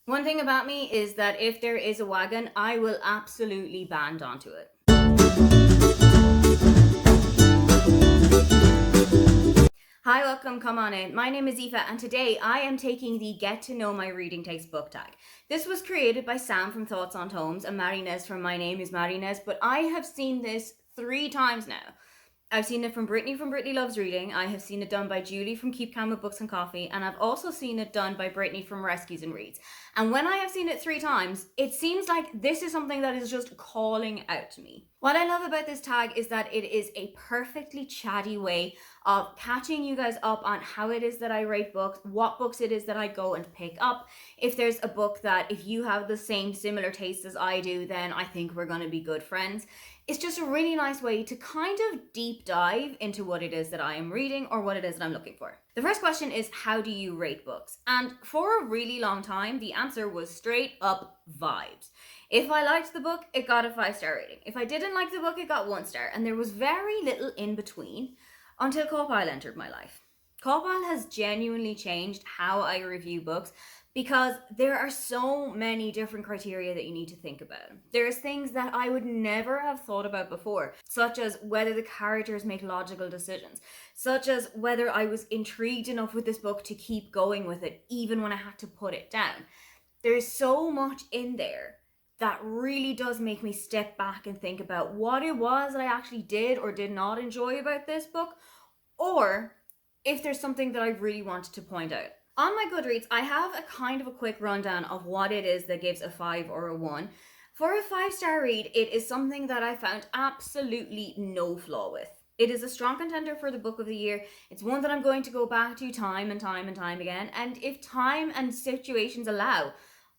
One thing about me is that if there is a wagon, I will absolutely band onto it. Hi, welcome, come on in. My name is Aoife, and today I am taking the Get to Know My Reading Taste book tag. This was created by Sam from Thoughts on Tomes and Marinez from My Name is Marinez, but I have seen this 3 times now. I've seen it from Brittany Loves Reading. I have seen it done by Julie from Keep Calm with Books and Coffee. And I've also seen it done by Brittany from Rescues and Reads. And when I have seen it 3 times, it seems like this is something that is just calling out to me. What I love about this tag is that it is a perfectly chatty way of catching you guys up on how it is that I rate books, what books it is that I go and pick up. If there's a book that if you have the same similar tastes as I do, then I think we're going to be good friends. It's just a really nice way to kind of deep dive into what it is that I am reading or what it is that I'm looking for. The first question is, how do you rate books? And for a really long time, the answer was straight up vibes. If I liked the book, it got a 5-star rating. If I didn't like the book, it got 1 star. And there was very little in between until Cawpile entered my life. Cawpile has genuinely changed how I review books, because there are so many different criteria that you need to think about. There's things that I would never have thought about before, such as whether the characters make logical decisions, such as whether I was intrigued enough with this book to keep going with it, even when I had to put it down. There's so much in there that really does make me step back and think about what it was that I actually did or did not enjoy about this book, or if there's something that I really wanted to point out. On my Goodreads, I have a kind of a quick rundown of what it is that gives a 5 or a 1. For a 5-star read, it is something that I found absolutely no flaw with. It is a strong contender for the book of the year. It's one that I'm going to go back to time and time and time again. And if time and situations allow,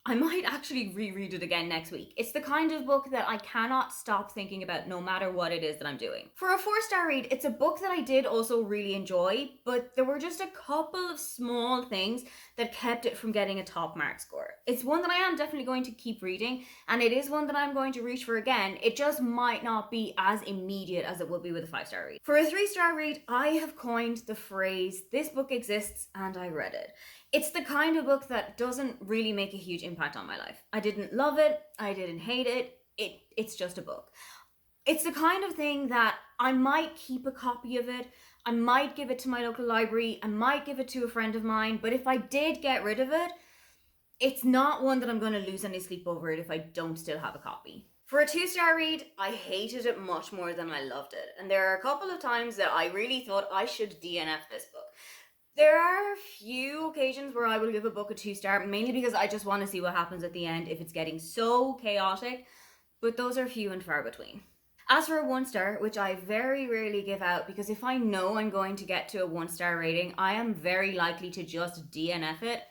I might actually reread it again next week. It's the kind of book that I cannot stop thinking about no matter what it is that I'm doing. For a 4-star read, it's a book that I did also really enjoy, but there were just a couple of small things that kept it from getting a top mark score. It's one that I am definitely going to keep reading, and it is one that I'm going to reach for again. It just might not be as immediate as it would be with a 5-star read. For a 3-star read, I have coined the phrase, "This book exists and I read it." It's the kind of book that doesn't really make a huge impact on my life. I didn't love it, I didn't hate it, it's just a book. It's the kind of thing that I might keep a copy of it, I might give it to my local library, I might give it to a friend of mine, but if I did get rid of it, it's not one that I'm going to lose any sleep over it if I don't still have a copy. For a 2-star read, I hated it much more than I loved it, and there are a couple of times that I really thought I should DNF this book. There are a few occasions where I will give a book a 2-star, mainly because I just want to see what happens at the end if it's getting so chaotic, but those are few and far between. As for a 1-star, which I very rarely give out, because if I know I'm going to get to a 1-star rating, I am very likely to just DNF it.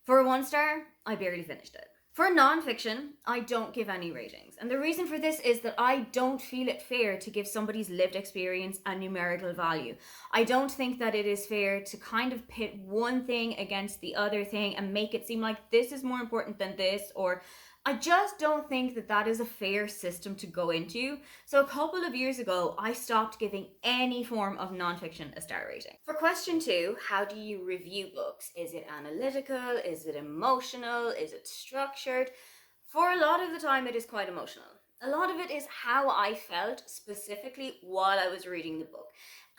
For a 1-star, I barely finished it. For non-fiction, I don't give any ratings. And the reason for this is that I don't feel it fair to give somebody's lived experience a numerical value. I don't think that it is fair to kind of pit one thing against the other thing and make it seem like this is more important than this, or I just don't think that that is a fair system to go into. So a couple of years ago, I stopped giving any form of nonfiction a star rating. For question 2, how do you review books? Is it analytical? Is it emotional? Is it structured? For a lot of the time, it is quite emotional. A lot of it is how I felt specifically while I was reading the book.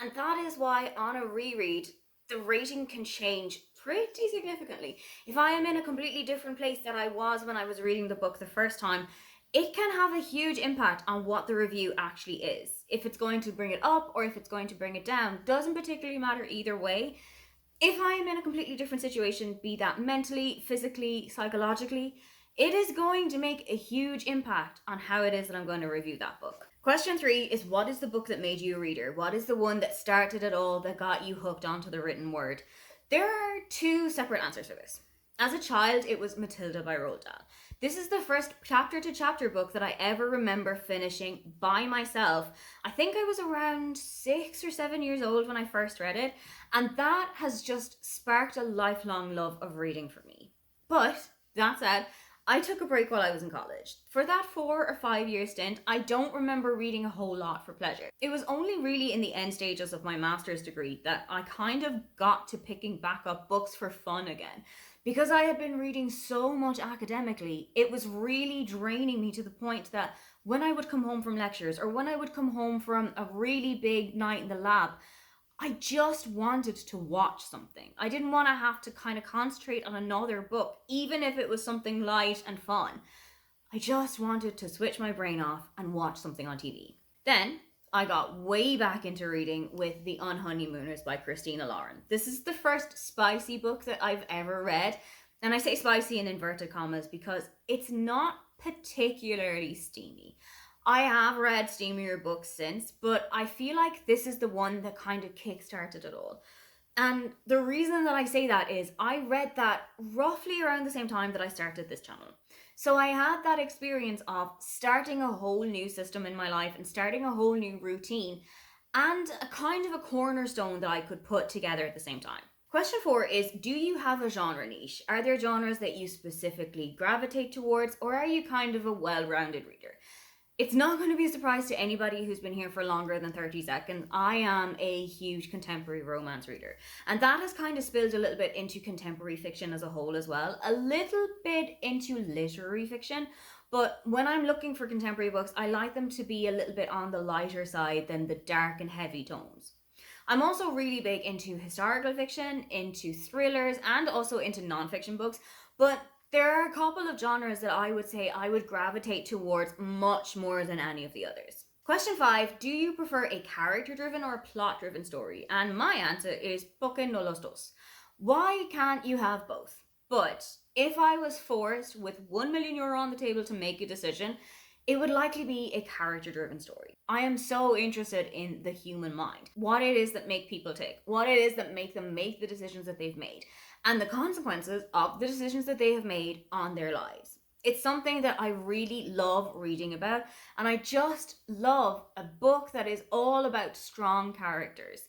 And that is why on a reread, the rating can change pretty significantly. If I am in a completely different place than I was when I was reading the book the first time, it can have a huge impact on what the review actually is. If it's going to bring it up or if it's going to bring it down, doesn't particularly matter either way. If I am in a completely different situation, be that mentally, physically, psychologically, it is going to make a huge impact on how it is that I'm going to review that book. Question 3 is, what is the book that made you a reader? What is the one that started it all, that got you hooked onto the written word? There are 2 separate answers for this. As a child, it was Matilda by Roald Dahl. This is the first chapter-to-chapter book that I ever remember finishing by myself. I think I was around 6 or 7 years old when I first read it, and that has just sparked a lifelong love of reading for me. But, that said, I took a break while I was in college. For that 4 or 5 year stint, I don't remember reading a whole lot for pleasure. It was only really in the end stages of my master's degree that I kind of got to picking back up books for fun again. Because I had been reading so much academically, it was really draining me to the point that when I would come home from lectures or when I would come home from a really big night in the lab, I just wanted to watch something. I didn't want to have to kind of concentrate on another book, even if it was something light and fun. I just wanted to switch my brain off and watch something on TV. Then I got way back into reading with The Unhoneymooners by Christina Lauren. This is the first spicy book that I've ever read. And I say spicy in inverted commas because it's not particularly steamy. I have read steamier books since, but I feel like this is the one that kind of kickstarted it all. And the reason that I say that is I read that roughly around the same time that I started this channel. So I had that experience of starting a whole new system in my life and starting a whole new routine and a kind of a cornerstone that I could put together at the same time. Question 4 is, do you have a genre niche? Are there genres that you specifically gravitate towards, or are you kind of a well-rounded reader? It's not going to be a surprise to anybody who's been here for longer than 30 seconds. I am a huge contemporary romance reader. And that has kind of spilled a little bit into contemporary fiction as a whole as well. A little bit into literary fiction. But when I'm looking for contemporary books, I like them to be a little bit on the lighter side than the dark and heavy tones. I'm also really big into historical fiction, into thrillers, and also into non-fiction books. But there are a couple of genres that I would say I would gravitate towards much more than any of the others. Question 5, do you prefer a character-driven or a plot-driven story? And my answer is porque no los dos. Why can't you have both? But if I was forced with €1 million on the table to make a decision, it would likely be a character-driven story. I am so interested in the human mind, what it is that make people tick, what it is that make them make the decisions that they've made, and the consequences of the decisions that they have made on their lives. It's something that I really love reading about, and I just love a book that is all about strong characters.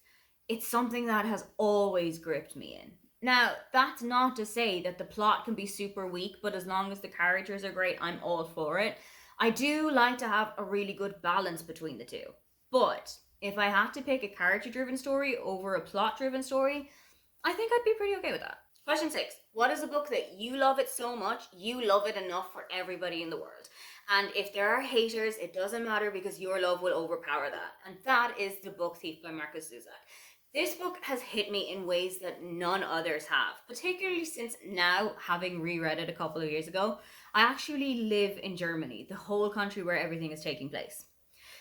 It's something that has always gripped me in. Now, that's not to say that the plot can be super weak, but as long as the characters are great, I'm all for it. I do like to have a really good balance between the two. But if I had to pick a character-driven story over a plot-driven story, I think I'd be pretty okay with that. Question 6. What is a book that you love it so much, you love it enough for everybody in the world? And if there are haters, it doesn't matter because your love will overpower that. And that is The Book Thief by Markus Zusak. This book has hit me in ways that none others have, particularly since now, having reread it a couple of years ago, I actually live in Germany, the whole country where everything is taking place.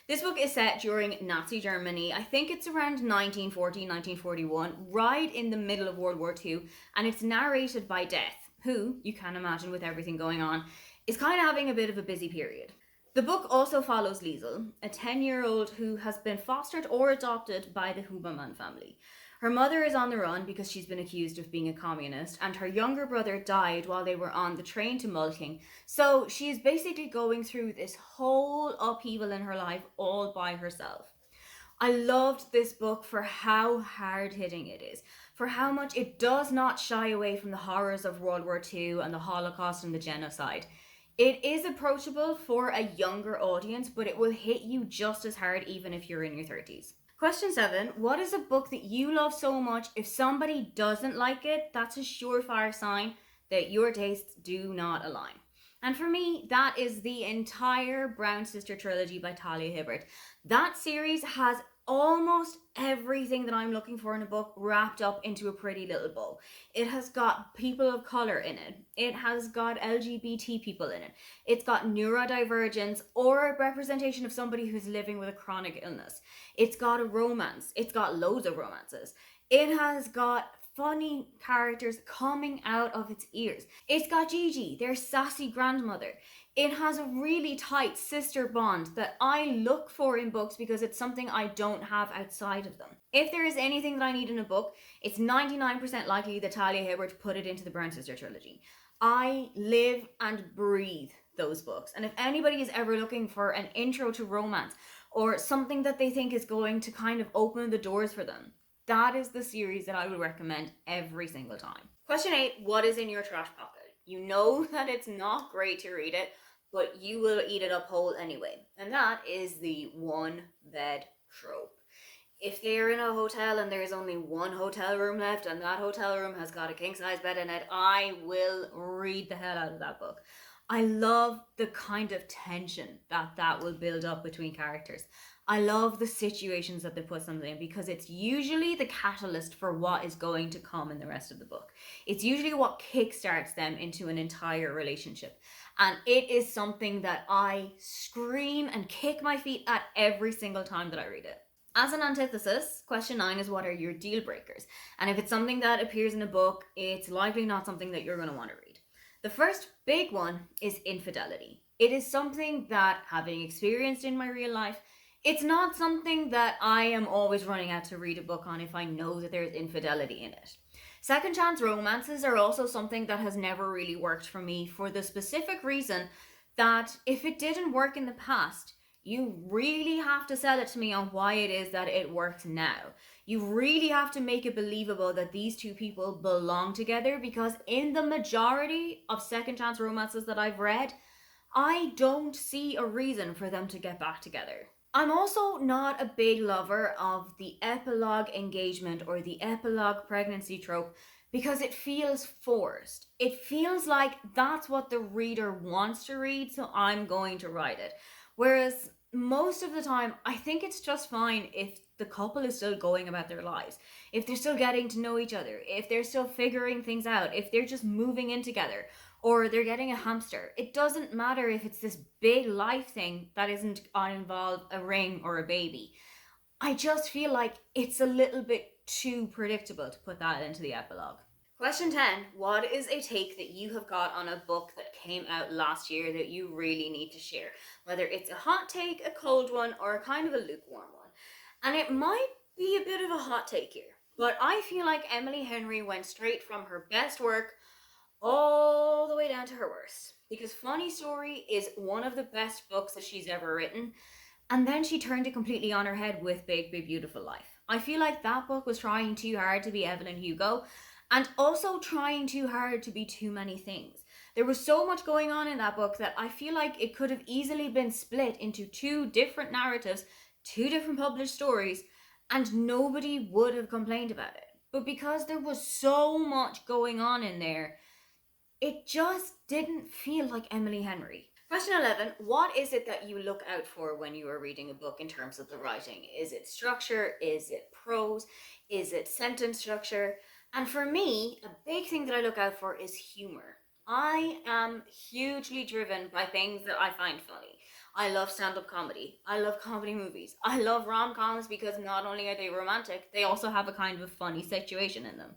This book is set during Nazi Germany. I think it's around 1940, 1941, right in the middle of World War II, and it's narrated by Death, who, you can imagine with everything going on, is kind of having a bit of a busy period. The book also follows Liesel, a 10-year-old who has been fostered or adopted by the Huberman family. Her mother is on the run because she's been accused of being a communist, and her younger brother died while they were on the train to Mulking. So she is basically going through this whole upheaval in her life all by herself. I loved this book for how hard-hitting it is, for how much it does not shy away from the horrors of World War II and the Holocaust and the genocide. It is approachable for a younger audience, but it will hit you just as hard even if you're in your 30s. Question 7. What is a book that you love so much, if somebody doesn't like it, that's a surefire sign that your tastes do not align? And for me, that is the entire Brown Sister trilogy by Talia Hibbert. That series has almost everything that I'm looking for in a book wrapped up into a pretty little bow. It has got people of color in it. It has got LGBT people in it. It's got neurodivergence or a representation of somebody who's living with a chronic illness. It's got a romance. It's got loads of romances. It has got funny characters coming out of its ears. It's got Gigi, their sassy grandmother. It has a really tight sister bond that I look for in books because it's something I don't have outside of them. If there is anything that I need in a book, it's 99% likely that Talia Hibbert put it into the Brown Sister trilogy. I live and breathe those books. And if anybody is ever looking for an intro to romance or something that they think is going to kind of open the doors for them, that is the series that I would recommend every single time. Question 8, what is in your trash pocket? You know that it's not great to read it, but you will eat it up whole anyway. And that is the one bed trope. If they're in a hotel and there's only one hotel room left and that hotel room has got a king size bed in it, I will read the hell out of that book. I love the kind of tension that will build up between characters. I love the situations that they put something in because it's usually the catalyst for what is going to come in the rest of the book. It's usually what kickstarts them into an entire relationship. And it is something that I scream and kick my feet at every single time that I read it. As an antithesis, question 9 is what are your deal breakers? And if it's something that appears in a book, it's likely not something that you're going to want to read. The first big one is infidelity. It is something that, having experienced in my real life, it's not something that I am always running out to read a book on if I know that there's infidelity in it. Second chance romances are also something that has never really worked for me for the specific reason that if it didn't work in the past, you really have to sell it to me on why it is that it worked now. You really have to make it believable that these two people belong together, because in the majority of second chance romances that I've read, I don't see a reason for them to get back together. I'm also not a big lover of the epilogue engagement or the epilogue pregnancy trope because it feels forced. It feels like that's what the reader wants to read, so I'm going to write it. Whereas most of the time, I think it's just fine if the couple is still going about their lives, if they're still getting to know each other, if they're still figuring things out, if they're just moving in together, or they're getting a hamster. It doesn't matter if it's this big life thing that isn't involve a ring or a baby. I just feel like it's a little bit too predictable to put that into the epilogue. Question 10. What is a take that you have got on a book that came out last year that you really need to share? Whether it's a hot take, a cold one, or a kind of a lukewarm one. And it might be a bit of a hot take here, but I feel like Emily Henry went straight from her best work all the way down to her worst. Because Funny Story is one of the best books that she's ever written. And then she turned it completely on her head with Big Big Beautiful Life. I feel like that book was trying too hard to be Evelyn Hugo and also trying too hard to be too many things. There was so much going on in that book that I feel like it could have easily been split into two different narratives, two different published stories, and nobody would have complained about it. But because there was so much going on in there, it just didn't feel like Emily Henry. Question 11. What is it that you look out for when you are reading a book in terms of the writing? Is it structure? Is it prose? Is it sentence structure? And for me, a big thing that I look out for is humor. I am hugely driven by things that I find funny. I love stand-up comedy. I love comedy movies. I love rom-coms because not only are they romantic, they also have a kind of funny situation in them.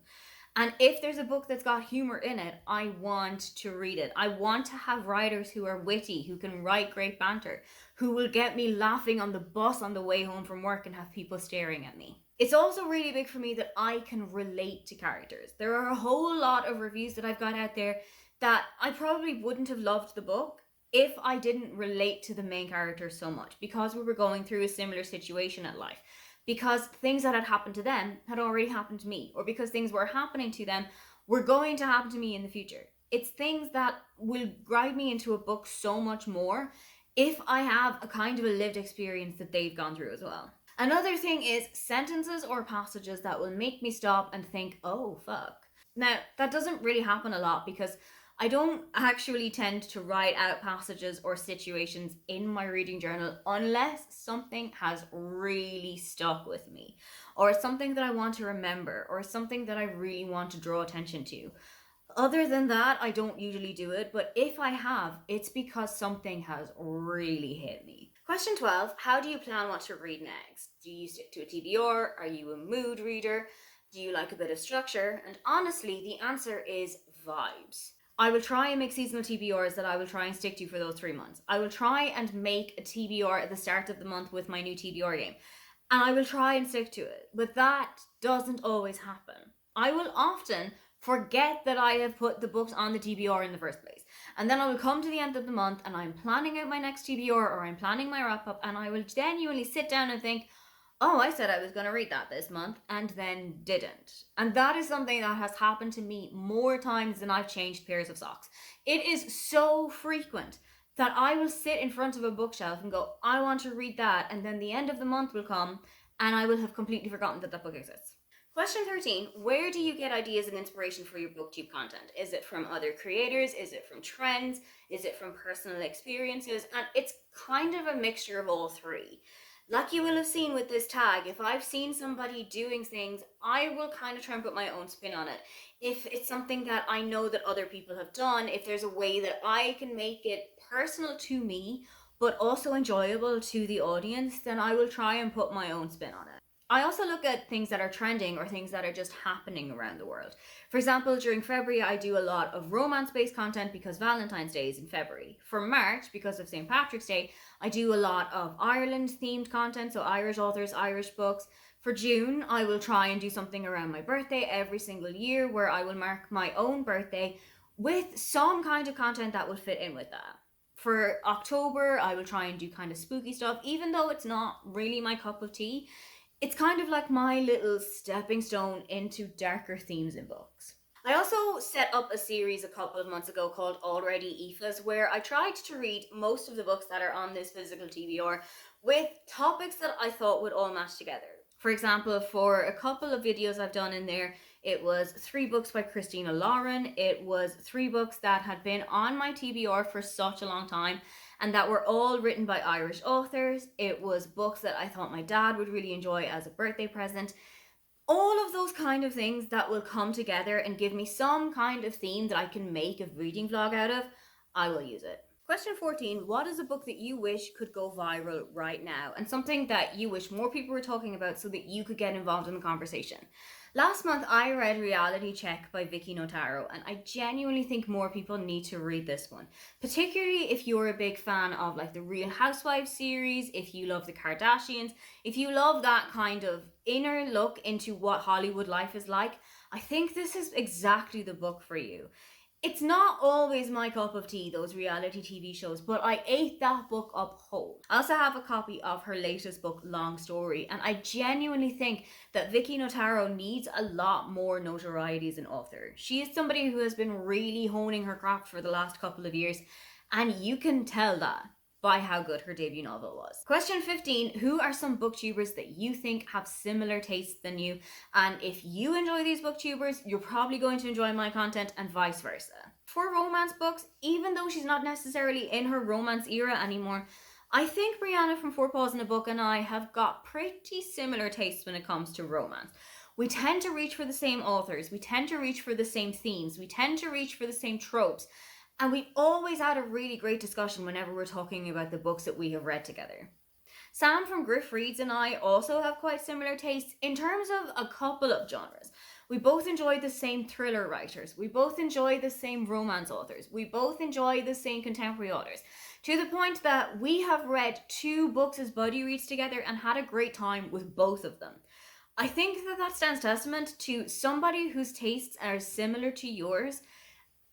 And if there's a book that's got humor in it, I want to read it. I want to have writers who are witty, who can write great banter, who will get me laughing on the bus on the way home from work and have people staring at me. It's also really big for me that I can relate to characters. There are a whole lot of reviews that I've got out there that I probably wouldn't have loved the book if I didn't relate to the main characters so much, because we were going through a similar situation in life, because things that had happened to them had already happened to me, or because things were happening to them were going to happen to me in the future. It's things that will drive me into a book so much more if I have a kind of a lived experience that they've gone through as well. Another thing is sentences or passages that will make me stop and think, oh fuck. Now, that doesn't really happen a lot because I don't actually tend to write out passages or situations in my reading journal unless something has really stuck with me, or something that I want to remember, or something that I really want to draw attention to. Other than that, I don't usually do it, but if I have, it's because something has really hit me. Question 12. How do you plan what to read next? Do you stick to a TBR? Are you a mood reader? Do you like a bit of structure? And honestly, the answer is vibes. I will try and make seasonal TBRs that I will try and stick to for those 3 months. I will try and make a TBR at the start of the month with my new TBR game. And I will try and stick to it. But that doesn't always happen. I will often forget that I have put the books on the TBR in the first place. And then I will come to the end of the month and I'm planning out my next TBR, or I'm planning my wrap up, and I will genuinely sit down and think, oh, I said I was going to read that this month and then didn't. And that is something that has happened to me more times than I've changed pairs of socks. It is so frequent that I will sit in front of a bookshelf and go, I want to read that. And then the end of the month will come and I will have completely forgotten that that book exists. Question 13. Where do you get ideas and inspiration for your booktube content? Is it from other creators? Is it from trends? Is it from personal experiences? And it's kind of a mixture of all three. Like you will have seen with this tag, if I've seen somebody doing things, I will kind of try and put my own spin on it. If it's something that I know that other people have done, if there's a way that I can make it personal to me, but also enjoyable to the audience, then I will try and put my own spin on it. I also look at things that are trending or things that are just happening around the world. For example, during February, I do a lot of romance-based content because Valentine's Day is in February. For March, because of St. Patrick's Day, I do a lot of Ireland-themed content, so Irish authors, Irish books. For June, I will try and do something around my birthday every single year where I will mark my own birthday with some kind of content that will fit in with that. For October, I will try and do kind of spooky stuff, even though it's not really my cup of tea. It's kind of like my little stepping stone into darker themes in books. I also set up a series a couple of months ago called Already Aoife's, where I tried to read most of the books that are on this physical TBR with topics that I thought would all match together. For example, for a couple of videos I've done in there, it was 3 books by Christina Lauren. It was 3 books that had been on my TBR for such a long time and that were all written by Irish authors. It was books that I thought my dad would really enjoy as a birthday present. All of those kind of things that will come together and give me some kind of theme that I can make a reading vlog out of, I will use it. Question 14, what is a book that you wish could go viral right now? And something that you wish more people were talking about so that you could get involved in the conversation. Last month, I read Reality Check by Vicky Notaro, and I genuinely think more people need to read this one. Particularly if you're a big fan of like the Real Housewives series, if you love the Kardashians, if you love that kind of inner look into what Hollywood life is like, I think this is exactly the book for you. It's not always my cup of tea, those reality TV shows, but I ate that book up whole. I also have a copy of her latest book, Long Story, and I genuinely think that Vicky Notaro needs a lot more notoriety as an author. She is somebody who has been really honing her craft for the last couple of years, and you can tell that by how good her debut novel was. Question 15, who are some booktubers that you think have similar tastes than you? And if you enjoy these booktubers, you're probably going to enjoy my content and vice versa. For romance books, even though she's not necessarily in her romance era anymore, I think Brianna from Four Paws in a Book and I have got pretty similar tastes when it comes to romance. We tend to reach for the same authors, we tend to reach for the same themes, we tend to reach for the same tropes, and we've always had a really great discussion whenever we're talking about the books that we have read together. Sam from Griff Reads and I also have quite similar tastes in terms of a couple of genres. We both enjoy the same thriller writers. We both enjoy the same romance authors. We both enjoy the same contemporary authors. To the point that we have read 2 books as buddy reads together and had a great time with both of them. I think that stands testament to somebody whose tastes are similar to yours.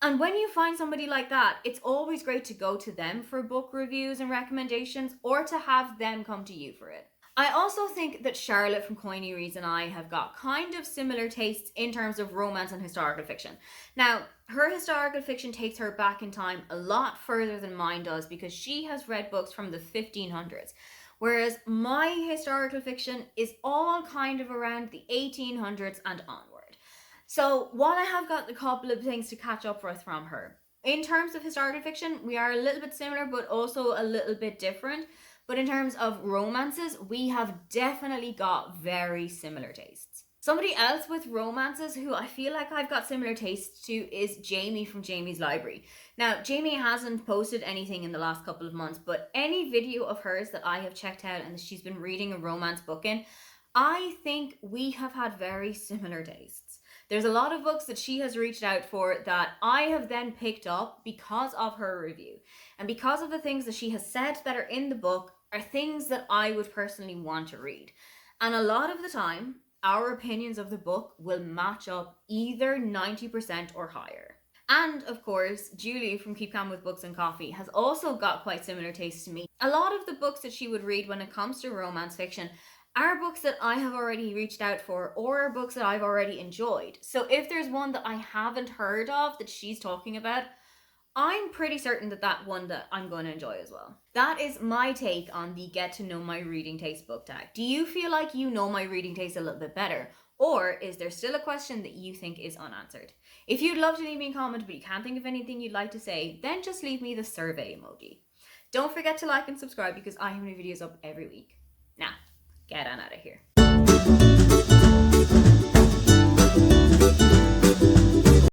And when you find somebody like that, it's always great to go to them for book reviews and recommendations or to have them come to you for it. I also think that Charlotte from Coiny Reads and I have got kind of similar tastes in terms of romance and historical fiction. Now, her historical fiction takes her back in time a lot further than mine does because she has read books from the 1500s. Whereas my historical fiction is all kind of around the 1800s and onward. So while I have got a couple of things to catch up with from her, in terms of historical fiction, we are a little bit similar, but also a little bit different. But in terms of romances, we have definitely got very similar tastes. Somebody else with romances who I feel like I've got similar tastes to is Jaime from Jamie's Library. Now, Jaime hasn't posted anything in the last couple of months, but any video of hers that I have checked out and she's been reading a romance book in, I think we have had very similar tastes. There's a lot of books that she has reached out for that I have then picked up because of her review. And because of the things that she has said that are in the book are things that I would personally want to read. And a lot of the time, our opinions of the book will match up either 90% or higher. And of course, Julie from Keep Calm with Books and Coffee has also got quite similar tastes to me. A lot of the books that she would read when it comes to romance fiction are books that I have already reached out for or are books that I've already enjoyed. So if there's one that I haven't heard of that she's talking about, I'm pretty certain that that one that I'm going to enjoy as well. That is my take on the Get to Know My Reading Taste book tag. Do you feel like you know my reading taste a little bit better? Or is there still a question that you think is unanswered? If you'd love to leave me a comment but you can't think of anything you'd like to say, then just leave me the survey emoji. Don't forget to like and subscribe because I have new videos up every week. Now, get on out of here.